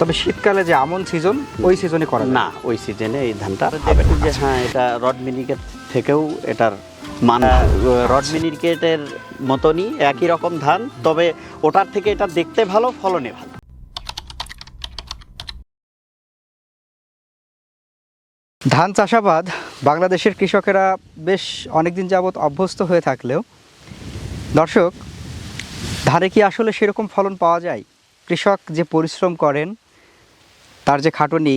তবে শীতকালে যে আমন সিজন ওই সিজনে করা যায় না, ওই সিজনে এই ধানটা হবে না। যে হ্যাঁ, এটা রড মিনিকেট থেকেও এটার মান রড মিনিকেটের মতনই একই রকম ধান, তবে ওটার থেকে এটা দেখতে ভালো, ফলনে ভালো। ধান চাষাবাদ বাংলাদেশের কৃষকেরা বেশ অনেকদিন যাবৎ অভ্যস্ত হয়ে থাকলেও দর্শক, ধানে কি আসলে সেরকম ফলন পাওয়া যায়? কৃষক যে পরিশ্রম করেন, তার যে খাটুনি,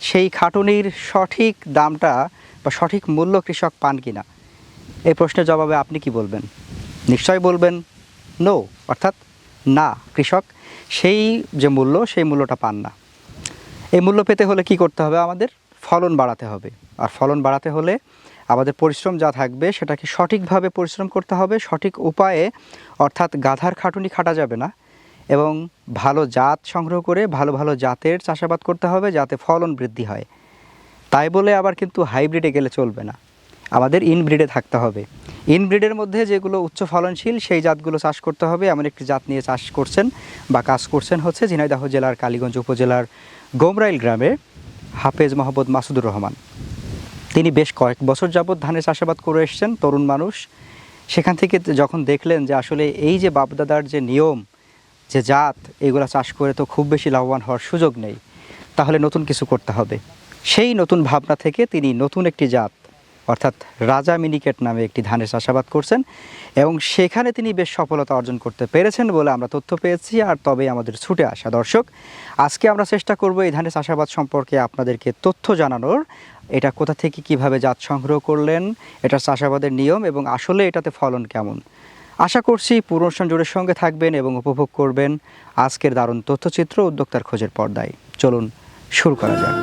সেই খাটুনির সঠিক দামটা বা সঠিক মূল্য কৃষক পান কিনা, এই প্রশ্নের জবাবে আপনি কি বলবেন? নিশ্চয় বলবেন নো, অর্থাৎ না, কৃষক সেই যে মূল্য, সেই মূল্যটা পান না। এই মূল্য পেতে হলে কি করতে হবে? আমাদের ফলন বাড়াতে হবে। আর ফলন বাড়াতে হলে আমাদের পরিশ্রম যা থাকবে সেটাকে সঠিকভাবে পরিশ্রম করতে হবে, সঠিক উপায়ে, অর্থাৎ গাধার খাটুনি খাটা যাবে না, এবং ভালো জাত সংগ্রহ করে ভালো ভালো জাতের চাষাবাদ করতে হবে যাতে ফলন বৃদ্ধি হয়। তাই বলে আবার কিন্তু হাইব্রিডে গেলে চলবে না, আমাদের ইনব্রিডে থাকতে হবে। ইনব্রিডের মধ্যে যেগুলো উচ্চ ফলনশীল সেই জাতগুলো চাষ করতে হবে। এমন একটি জাত নিয়ে চাষ করছেন বা কাজ করছেন হচ্ছে ঝিনাইদহ জেলার কালীগঞ্জ উপজেলার গোমরাইল গ্রামে হাফেজ মোহাম্মদ মাসুদুর রহমান। তিনি বেশ কয়েক বছর যাবৎ ধানের চাষাবাদ করে এসছেন, তরুণ মানুষ। সেখান থেকে যখন দেখলেন যে আসলে এই যে বাপদাদার যে নিয়ম, যে জাত, এগুলো চাষ করে তো খুব বেশি লাভবান হওয়ার সুযোগ নেই, তাহলে নতুন কিছু করতে হবে। সেই নতুন ভাবনা থেকে তিনি নতুন একটি জাত, অর্থাৎ রাজা মিনিকেট নামে একটি ধানের চাষাবাদ করছেন, এবং সেখানে তিনি বেশ সফলতা অর্জন করতে পেরেছেন বলে আমরা তথ্য পেয়েছি। আর তবেই আমাদের ছুটে আসা। দর্শক, আজকে আমরা চেষ্টা করব এই ধানের চাষাবাদ সম্পর্কে আপনাদেরকে তথ্য জানানোর। এটা কোথা থেকে কিভাবে জাত সংগ্রহ করলেন, এটা চাষাবাদের নিয়ম, এবং আসলে এটাতে ফলন কেমন। আশা করছি পুরো অনুষ্ঠান জুড়ে সঙ্গে থাকবেন এবং উপভোগ করবেন আজকের দারুণ তথ্যচিত্র উদ্যোক্তার খোঁজের পর্দায়। চলুন শুরু করা যাক।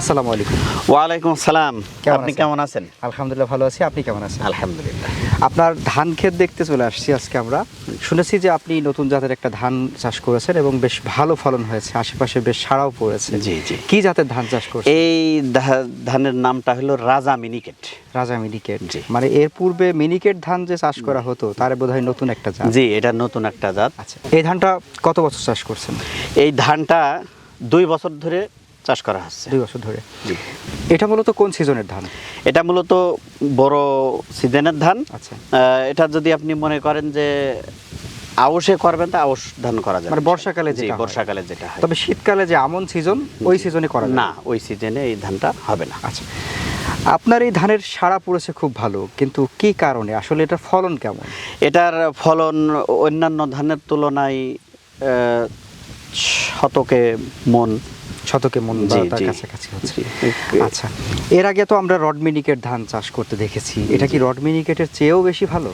আসসালামু আলাইকুম। ওয়ালাইকুম আসসালাম। আপনি কেমন আছেন? আলহামদুলিল্লাহ ভালো আছি। আপনি কেমন আছেন? আলহামদুলিল্লাহ। আপনার ধান ক্ষেত দেখতে চলে আসছি আজকে আমরা। শুনেছি যে আপনি নতুন জাতের একটা ধান চাষ করেছেন এবং বেশ ভালো ফলন হয়েছে, আশেপাশে বেশ সাড়াও পড়েছে। জি জি। কি জাতের ধান চাষ করছেন? এই ধানের নামটা হলো রাজা মিনিকেট। রাজা মিনিকেট। জি। মানে এর পূর্বে মিনিকেট ধান যে চাষ করা হতো তার বোধহয় নতুন একটা জাত। জি, এটা নতুন একটা জাত। আচ্ছা, এই ধানটা কত বছর চাষ করছেন? এই ধানটা 2 বছর ধরে চাষ করা হচ্ছে। 2 বছর ধরে। জি। এটা মূলত কোন সিজনের ধান? এটা মূলত বড় সিজনের ধান। আচ্ছা, এটা যদি আপনি মনে করেন যে আউশে করবেন তা আউশ ধান করা যাবে, মানে বর্ষাকালে জি, যেটা হয়। বর্ষাকালে যেটা হয়। তবে শীতকালে যে আমন সিজন ওই সিজনে করা যায় না, ওই সিজনে এই ধানটা হবে না। আচ্ছা, আপনার এই ধানের সাড়া পড়েছে খুব ভালো, কিন্তু কি কারণে? আসলে এটার ফলন কেমন? এটার ফলন অন্যান্য ধানের তুলনায় শতকে মন বা জি, তার জি। কাছাকাছি হচ্ছে। জি। আচ্ছা, এর আগে তো আমরা রড মিনিকেট ধান চাষ করতে দেখেছি। এটা কি রড মিনিকেটের চেয়েও বেশি ভালো?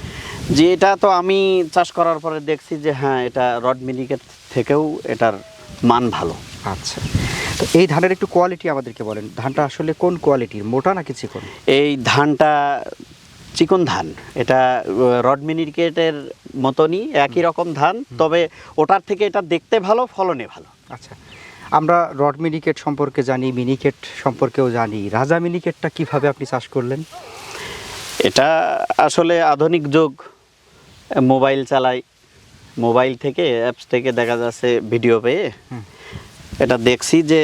যে এটা তো আমি চাষ করার পরে দেখছি যে হ্যাঁ, এটা রড মিনিকেট থেকেও এটার মান ভালো। আচ্ছা, তো এই ধানের একটু কোয়ালিটি আমাদেরকে বলেন। ধানটা আসলে কোন কোয়ালিটির, মোটা নাকি চিকন? এই ধানটা চিকন ধান। এটা রড মিনিকেটের মতনই একই রকম ধান, তবে ওটার থেকে এটা দেখতে ভালো, ফলনে ভালো। আচ্ছা, আমরা রড মিনিকেট সম্পর্কে জানি, মিনিকেট সম্পর্কেও জানি। রাজা মিনিকেটটা কিভাবে আপনি চাষ করলেন? এটা আসলে আধুনিক যুগ, মোবাইল চালাই, মোবাইল থেকে অ্যাপস থেকে দেখা যাচ্ছে ভিডিও পেয়ে এটা দেখছি যে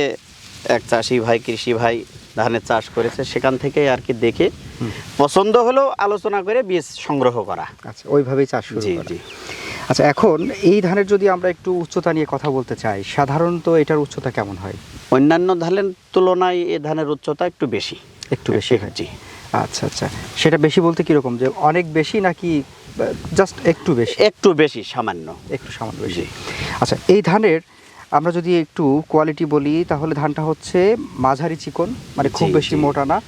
এক চাষি ভাই, কৃষি ভাই ধানের চাষ করেছে, সেখান থেকে আর কি দেখে পছন্দ হলো আলোচনা করে বীজ সংগ্রহ করা। আচ্ছা, ওইভাবেই চাষ শুরু জি করা। জি। আচ্ছা, এখন এই ধানের যদি আমরা একটু উচ্চতা নিয়ে কথা বলতে চাই, সাধারণত এটার উচ্চতা কেমন হয়? অন্যান্য ধানের তুলনায় এ ধানের উচ্চতা একটু বেশি। একটু বেশি হয়? জি। আচ্ছা আচ্ছা, সেটা বেশি বলতে কীরকম, যে অনেক বেশি নাকি জাস্ট একটু বেশি? একটু বেশি, সামান্য একটু সামান্য বেশি। জি। আচ্ছা, এই ধানের আমরা যদি একটু কোয়ালিটি বলি তাহলে ধানটা হচ্ছে মাঝারি চিকন, মানে খুব জি, বেশি জি। মোটা না।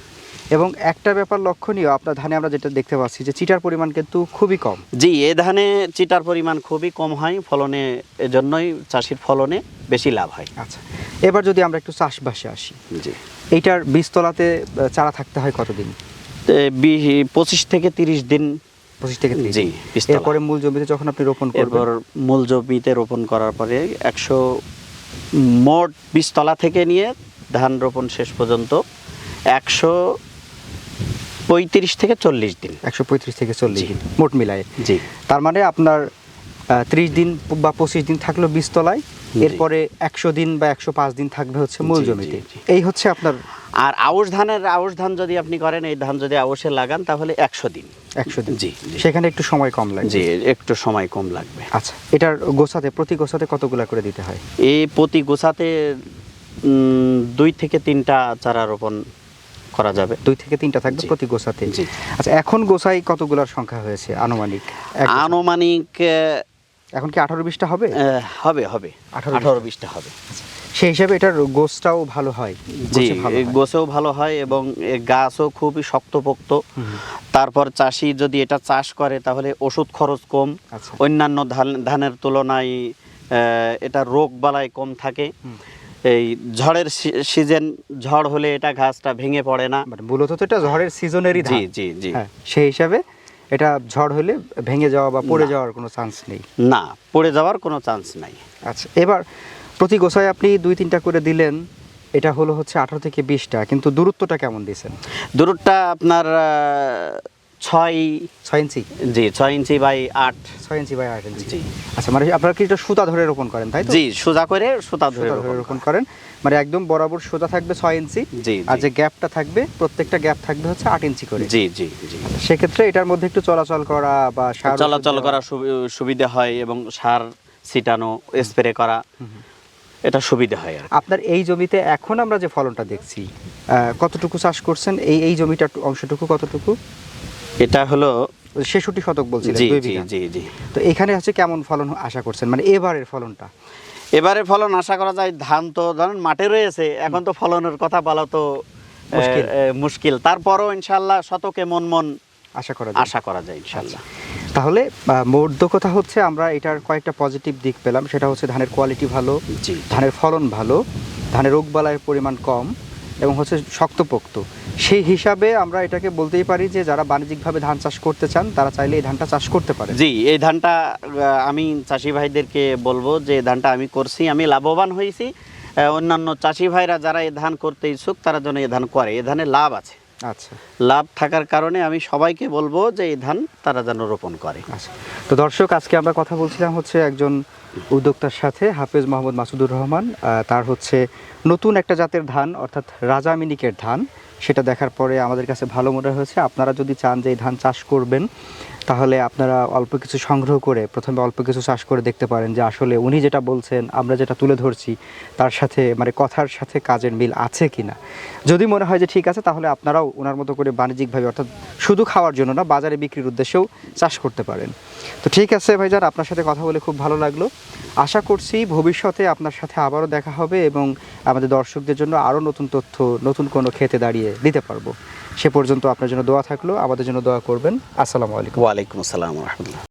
এবং একটা ব্যাপার লক্ষণীয়, আপনার ধানে আমরা যেটা দেখতে পাচ্ছি যে চিটার পরিমাণ কিন্তু খুবই কম। জি, এ ধানে চিটার পরিমাণ খুবই কম হয়, ফলনে এজন্যই চাষির ফলনে বেশি লাভ হয়। আচ্ছা, এবার যদি আমরা একটু চাষবাসে আসি, জি। এইটার বীজতলাতে চারা থাকতে হয় কতদিন? 25 থেকে 30 দিন। 25 থেকে 30 জি, দিন। বীজতলা। এরপরে মূল জমিতে যখন আপনি রোপণ করবেন, এরপর মূল জমিতে রোপণ করার পরে 100 মোট বীজতলা থেকে নিয়ে ধান রোপণ শেষ পর্যন্ত 35 থেকে 40 দিন। 135 থেকে 40 দিন মোট মিলায়ে। জি। তার মানে আপনার 30 দিন বা 25 দিন থাকলো বীজতলায়, এরপরে 100 দিন বা 105 দিন থাকবে হচ্ছে মূল জি, জি, জমিতে। জি। এই হচ্ছে আপনার আর আউশ ধান যদি আপনি করেন, এই ধান যদি আউশে লাগান তাহলে 100 দিন। 100 দিন। জি, জি। সেখানে একটু সময় কম লাগবে। জি, একটু সময় কম লাগবে। আচ্ছা, এটার গোছাতে প্রতি গোছাতে কতগুলা করে দিতে হয়? এই প্রতি গোছাতে 2 থেকে 3টা চারা রোপণ করা যাবে। 2 থেকে 3টা থাকবে জি। প্রতি গোছাতে। জি। আচ্ছা, এখন গোছাই কতগুলার সংখ্যা হয়েছে আনুমানিক? আনুমানিক এখন কি 18-20টা হবে? হবে 18 18-20টা হবে। সেই হিসাবে এটার গোছটাও ভালো হয়। জি, গোছে ভালো হয়। গোছেও ভালো হয় এবং গাছও খুবই শক্তপোক্ত। তারপর চাষি যদি এটা চাষ করে তাহলে ওষুধ খরচ কম। আচ্ছা। অন্যান্য ধানের তুলনায় এটা রোগ বালাই কম থাকে। এই ঝড়ের সিজন, ঝড় হলে এটা ঘাসটা ভেঙে পড়ে না। মানে মূলত তো এটা ঝড়ের সিজনেরই ধান। জি, জি, জি। হ্যাঁ, সেই হিসাবে এটা ঝড় হলে ভেঙে যাওয়া বা পড়ে যাওয়ার কোনো চান্স নেই। না, পড়ে যাওয়ার কোনো চান্স নাই। আচ্ছা, এবার প্রতি গোছায় আপনি 2-3টা করে দিলেন, এটা হলো হচ্ছে 18 থেকে 20টা, কিন্তু দূরত্বটা কেমন দিয়েছেন? দূরত্বটা আপনার 6 ইঞ্চি? জি, 6 ইঞ্চি বাই 8। 6 ইঞ্চি বাই 8 ইঞ্চি। জি। আচ্ছা, মানে আপনারা কি এটা সুতা ধরে রোপণ করেন, তাই তো? জি, সোজা করে সুতা ধরে সুতা ধরে রোপণ করেন, মানে একদম বরাবর সোজা থাকবে 6 ইঞ্চি। জি, আর জি। যে গ্যাপটা থাকবে, প্রত্যেকটা গ্যাপ থাকবে হচ্ছে 8 ইঞ্চি করে। জি, জি, জি। সেক্ষেত্রে এটার মধ্যে একটু চলাচল করা বা সার ওষুধ চলাচল দেওয়া- করা সুবিধা হয় এবং সার ছিটানো, স্প্রে করা, এটা সুবিধা হয় আর কি। আপনার এই জমিতে এখন আমরা যে ফলনটা দেখছি, কতটুকু চাষ করছেন? এই জমিটার অংশটুকু কতটুকু? এটা হলো 66 শতক বলছিলেন, জি, 2 জি, বিঘা। জি, জি। তো এখানে হচ্ছে কেমন ফলন আশা করছেন, মানে এবারের ফলনটা? এবারে ফলন আশা করা যায়, ধান তো ধরেন মাঠে রয়েছে, এখন তো ফলনের কথা বলা তো মুশকিল। মুশকিল। তারপরও ইনশাল্লাহ শতকে মন আশা করা যায়। আশা করা যায় ইনশাল্লাহ। তাহলে মোদ্দা কথা হচ্ছে আমরা এটার কয়েকটা পজিটিভ দিক পেলাম। সেটা হচ্ছে ধানের কোয়ালিটি ভালো, জি। ধানের ফলন ভালো, ধানের রোগবালাইয়ের পরিমাণ কম এবং হচ্ছে শক্তপোক্ত। সেই হিসাবে আমরা এটাকে বলতেই পারি যে যারা বাণিজ্যিকভাবে ধান চাষ করতে চান তারা চাইলে এই ধানটা চাষ করতে পারে। জি, এই ধানটা আমি চাষি ভাইদেরকে বলবো যে ধানটা আমি করছি, আমি লাভবান হয়েছি। অন্যান্য চাষি ভাইরা যারা এই ধান করতে ইচ্ছুক তারা যেন এই ধান করে, এই ধানে লাভ আছে। আচ্ছা, লাভ থাকার কারণে আমি সবাইকে বলবো যে এই ধান তারা যেন রোপণ করে। আচ্ছা। তো দর্শক, আজকে আমরা কথা বলছিলাম হচ্ছে একজন উদ্যোক্তার সাথে, হাফেজ মোহাম্মদ মাসুদুর রহমান। তার হচ্ছে নতুন একটা জাতের ধান, অর্থাৎ রাজা মিনিকের ধান, সেটা দেখার পরে আমাদের কাছে ভালো মনে হয়েছে। আপনারা যদি চান যে এই ধান চাষ করবেন, তাহলে আপনারা অল্প কিছু সংগ্রহ করে প্রথমে অল্প কিছু চাষ করে দেখতে পারেন যে আসলে উনি যেটা বলছেন, আমরা যেটা তুলে ধরছি, তার সাথে মানে কথার সাথে কাজের মিল আছে কিনা। যদি মনে হয় যে ঠিক আছে, তাহলে আপনারাও ওনার মতো করে বাণিজ্যিকভাবে, অর্থাৎ শুধু খাওয়ার জন্য না, বাজারে বিক্রির উদ্দেশ্যেও চাষ করতে পারেন। তো ঠিক আছে ভাইজান, আপনার সাথে কথা বলে খুব ভালো লাগলো। আশা করছি ভবিষ্যতে আপনার সাথে আবারও দেখা হবে এবং আমাদের দর্শকদের জন্য আরও নতুন তথ্য, নতুন কোনো ক্ষেতে দাঁড়িয়ে দিতে পারবো। সে পর্যন্ত আপনার জন্য দোয়া থাকলো, আমাদের জন্য দোয়া করবেন। আসসালামু আলাইকুম। ওয়ালাইকুম আসসালাম ওয়া রাহমাতুল্লাহ।